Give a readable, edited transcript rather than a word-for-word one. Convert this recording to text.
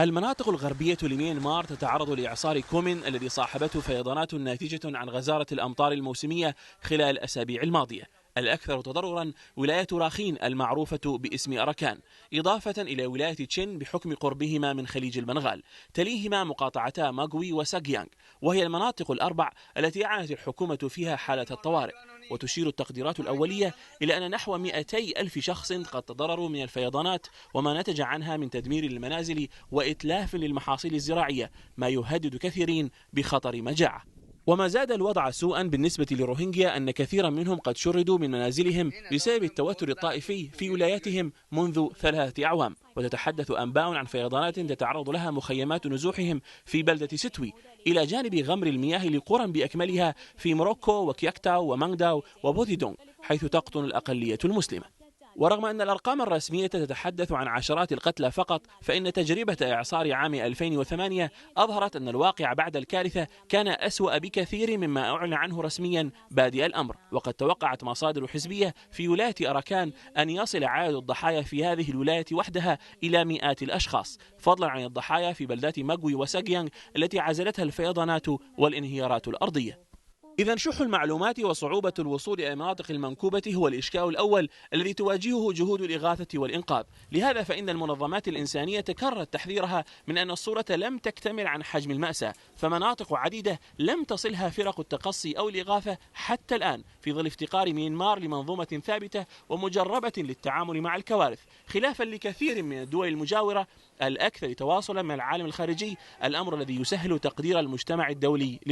المناطق الغربية لميانمار تتعرض لإعصار كومين الذي صاحبته فيضانات ناتجة عن غزارة الأمطار الموسمية خلال الأسابيع الماضية. الأكثر تضررا ولاية راخين المعروفة باسم أراكان، إضافة إلى ولاية تشين بحكم قربهما من خليج البنغال، تليهما مقاطعتا ماغوي وساغيانغ، وهي المناطق الأربع التي أعلنت الحكومة فيها حالة الطوارئ. وتشير التقديرات الأولية إلى أن نحو 200 ألف شخص قد تضرروا من الفيضانات وما نتج عنها من تدمير للمنازل وإتلاف للمحاصيل الزراعية، ما يهدد كثيرين بخطر مجاعة. وما زاد الوضع سوءا بالنسبة للروهينجيا أن كثيرا منهم قد شردوا من منازلهم بسبب التوتر الطائفي في ولاياتهم منذ 3 أعوام. وتتحدث أنباء عن فيضانات تتعرض لها مخيمات نزوحهم في بلدة ستوي، إلى جانب غمر المياه لقرى بأكملها في موروكو وكياكتاو ومانغداو وبوثيدونغ، حيث تقطن الأقلية المسلمة. ورغم أن الأرقام الرسمية تتحدث عن عشرات القتلى فقط، فإن تجربة إعصار عام 2008 أظهرت أن الواقع بعد الكارثة كان أسوأ بكثير مما أعلن عنه رسميا بادئ الأمر. وقد توقعت مصادر حزبية في ولاية أراكان أن يصل عدد الضحايا في هذه الولاية وحدها إلى مئات الأشخاص، فضلا عن الضحايا في بلدات ماغوي وساغيانغ التي عزلتها الفيضانات والانهيارات الأرضية. إذا شح المعلومات وصعوبة الوصول إلى المناطق المنكوبة هو الإشكال الأول الذي تواجهه جهود الإغاثة والإنقاذ. لهذا فإن المنظمات الإنسانية كررت تحذيرها من أن الصورة لم تكتمل عن حجم المأساة، فمناطق عديدة لم تصلها فرق التقصي أو الإغاثة حتى الآن، في ظل افتقار ميانمار لمنظومة ثابتة ومجربة للتعامل مع الكوارث، خلافا لكثير من الدول المجاورة الأكثر تواصلا مع العالم الخارجي، الأمر الذي يسهل تقدير المجتمع الدولي